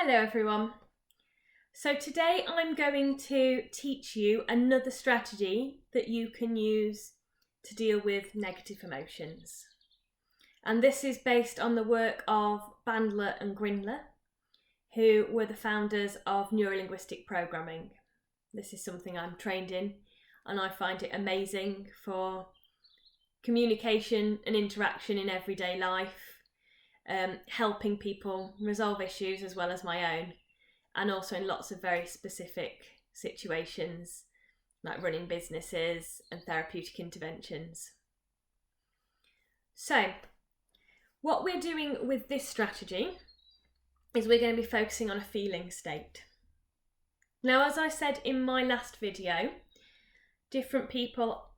Hello everyone. So today I'm going to teach you another strategy that you can use to deal with negative emotions. And this is based on the work of Bandler and Grindler, who were the founders of neurolinguistic programming. This is something I'm trained in and I find it amazing for communication and interaction in everyday life. Helping people resolve issues as well as my own, and also in lots of very specific situations like running businesses and therapeutic interventions. So what we're doing with this strategy is we're going to be focusing on a feeling state. Now, as I said in my last video, different people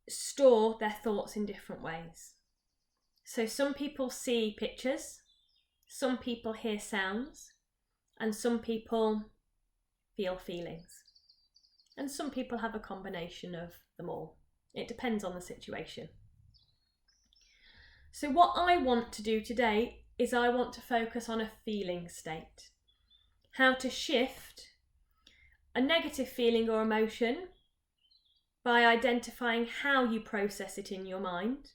store their thoughts in different ways. So some people see pictures, some people hear sounds, and some people feel feelings. And some people have a combination of them all. It depends on the situation. So what I want to do today is I want to focus on a feeling state. How to shift a negative feeling or emotion by identifying how you process it in your mind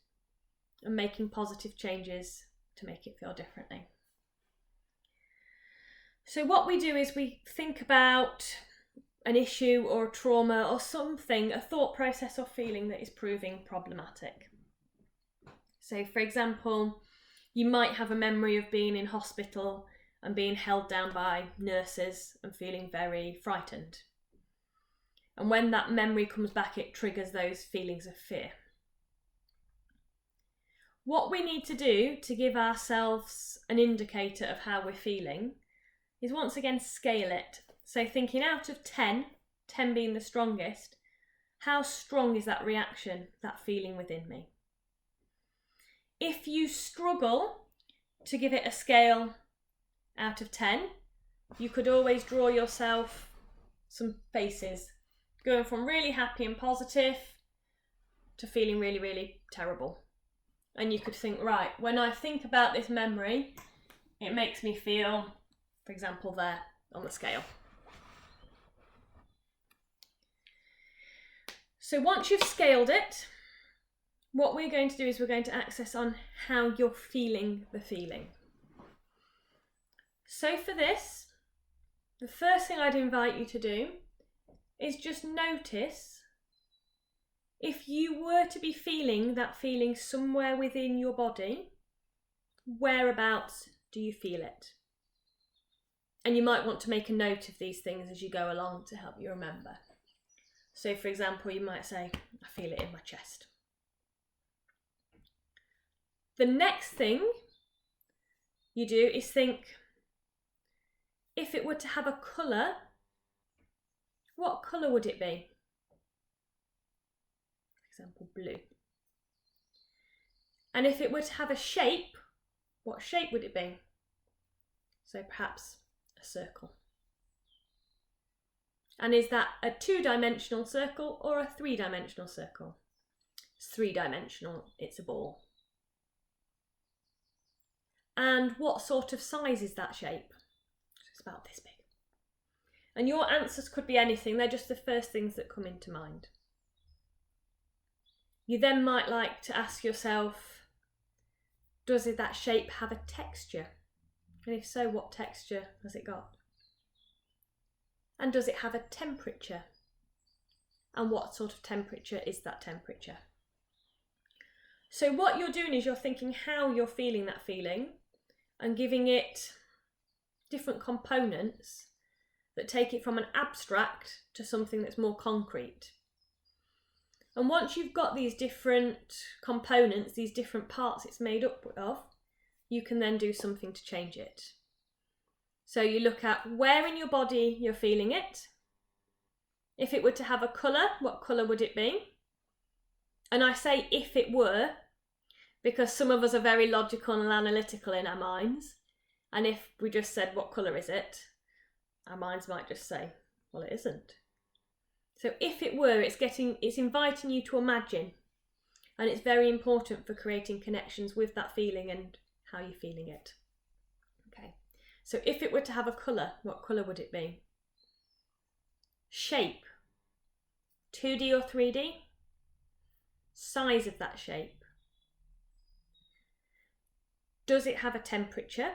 and making positive changes to make it feel differently. So what we do is we think about an issue or a trauma or something, a thought process or feeling that is proving problematic. So for example, you might have a memory of being in hospital and being held down by nurses and feeling very frightened. And when that memory comes back, it triggers those feelings of fear. What we need to do to give ourselves an indicator of how we're feeling is once again scale it. So thinking out of 10, 10 being the strongest, how strong is that reaction, that feeling within me? If you struggle to give it a scale out of 10, you could always draw yourself some faces, going from really happy and positive to feeling really, really terrible. And you could think, right, when I think about this memory, it makes me feel, for example, there on the scale. So once you've scaled it, what we're going to do is we're going to access on how you're feeling the feeling. So for this, the first thing I'd invite you to do is just notice if you were to be feeling that feeling somewhere within your body, whereabouts do you feel it? And you might want to make a note of these things as you go along to help you remember. So for example, you might say, I feel it in my chest. The next thing you do is think, if it were to have a colour, what colour would it be? For example, blue. And if it were to have a shape, what shape would it be? So perhaps a circle. And is that a 2-dimensional circle or a 3-dimensional circle? It's 3-dimensional, it's a ball. And what sort of size is that shape? It's about this big. And your answers could be anything, they're just the first things that come into mind. You then might like to ask yourself, does that shape have a texture? And if so, what texture has it got? And does it have a temperature? And what sort of temperature is that temperature? So what you're doing is you're thinking how you're feeling that feeling and giving it different components that take it from an abstract to something that's more concrete. And once you've got these different components, these different parts it's made up of, you can then do something to change it. So you look at where in your body you're feeling it. If it were to have a colour, what colour would it be? And I say if it were, because some of us are very logical and analytical in our minds. And if we just said, what colour is it? Our minds might just say, well, it isn't. So if it were, it's inviting you to imagine. And it's very important for creating connections with that feeling and how you're feeling it. Okay. So if it were to have a colour, what colour would it be? Shape. 2D or 3D? Size of that shape. Does it have a temperature?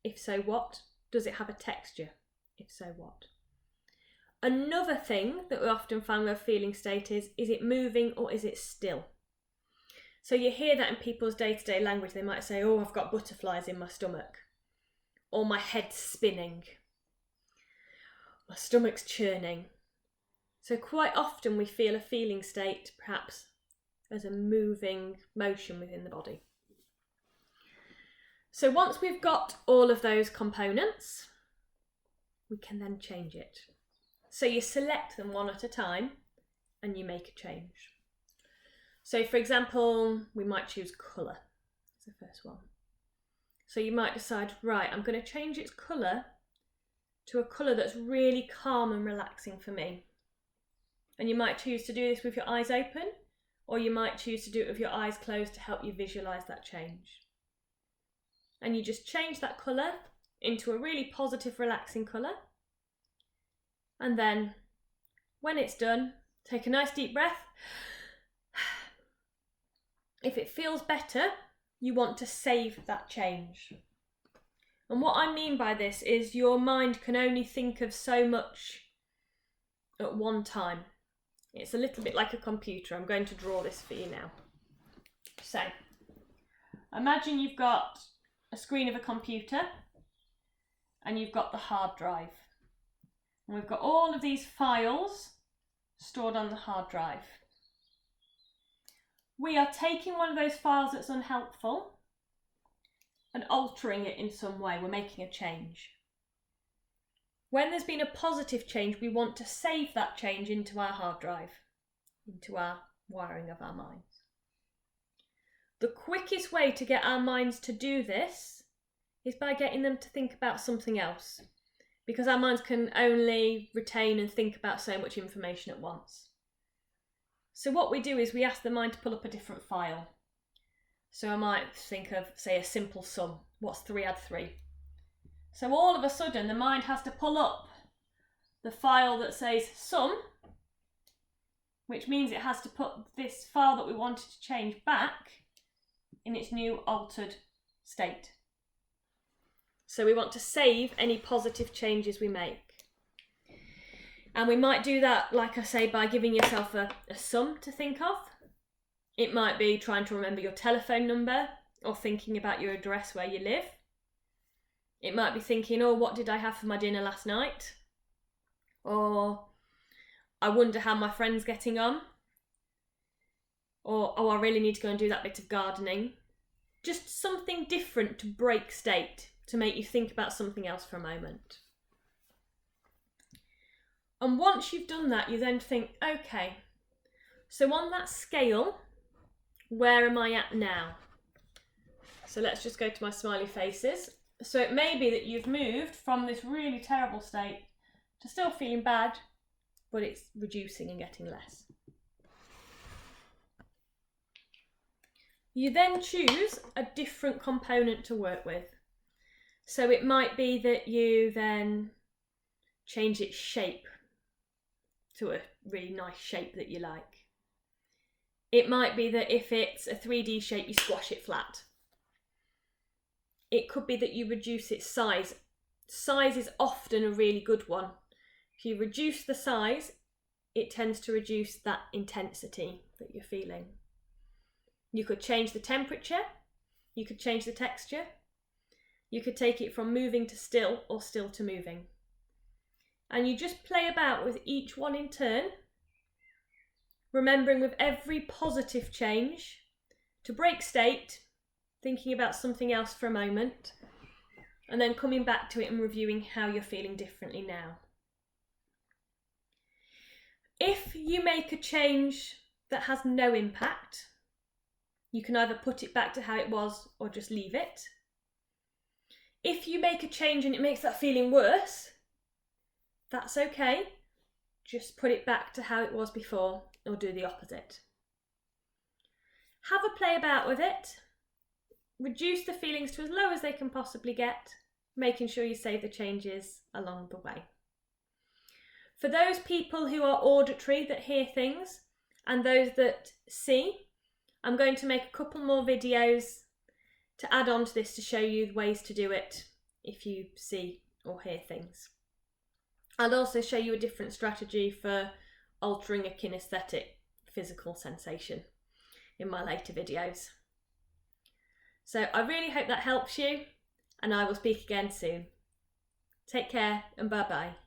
If so, what? Does it have a texture? If so, what? Another thing that we often find with a feeling state is it moving or is it still? So you hear that in people's day-to-day language. They might say, oh, I've got butterflies in my stomach. Or my head's spinning. My stomach's churning. So quite often we feel a feeling state perhaps as a moving motion within the body. So once we've got all of those components, we can then change it. So you select them one at a time and you make a change. So for example, we might choose colour as the first one. So you might decide, right, I'm going to change its colour to a colour that's really calm and relaxing for me. And you might choose to do this with your eyes open, or you might choose to do it with your eyes closed to help you visualise that change. And you just change that colour into a really positive, relaxing colour. And then when it's done, take a nice deep breath. If it feels better, you want to save that change. And what I mean by this is your mind can only think of so much at one time. It's a little bit like a computer. I'm going to draw this for you now. So, imagine you've got a screen of a computer and you've got the hard drive. And we've got all of these files stored on the hard drive. We are taking one of those files that's unhelpful and altering it in some way. We're making a change. When there's been a positive change, we want to save that change into our hard drive, into our wiring of our minds. The quickest way to get our minds to do this is by getting them to think about something else, because our minds can only retain and think about so much information at once. So what we do is we ask the mind to pull up a different file. So I might think of, say, a simple sum. What's 3 add 3? So all of a sudden the mind has to pull up the file that says sum, which means it has to put this file that we wanted to change back in its new altered state. So we want to save any positive changes we make. And we might do that, like I say, by giving yourself a sum to think of. It might be trying to remember your telephone number or thinking about your address where you live. It might be thinking, oh, what did I have for my dinner last night? Or I wonder how my friend's getting on. Or, oh, I really need to go and do that bit of gardening. Just something different to break state, to make you think about something else for a moment. And once you've done that, you then think, okay, so on that scale, where am I at now? So let's just go to my smiley faces. So it may be that you've moved from this really terrible state to still feeling bad, but it's reducing and getting less. You then choose a different component to work with. So it might be that you then change its shape to a really nice shape that you like. It might be that if it's a 3D shape, you squash it flat. It could be that you reduce its size. Size is often a really good one. If you reduce the size, it tends to reduce that intensity that you're feeling. You could change the temperature, you could change the texture, you could take it from moving to still or still to moving. And you just play about with each one in turn, remembering with every positive change to break state, thinking about something else for a moment, and then coming back to it and reviewing how you're feeling differently now. If you make a change that has no impact, you can either put it back to how it was or just leave it. If you make a change and it makes that feeling worse, that's okay. Just put it back to how it was before or do the opposite. Have a play about with it. Reduce the feelings to as low as they can possibly get making sure you save the changes along the way. For those people who are auditory, that hear things, and those that see, I'm going to make a couple more videos to add on to this to show you ways to do it if you see or hear things. I'll also show you a different strategy for altering a kinesthetic physical sensation in my later videos. So I really hope that helps you, and I will speak again soon. Take care and bye bye.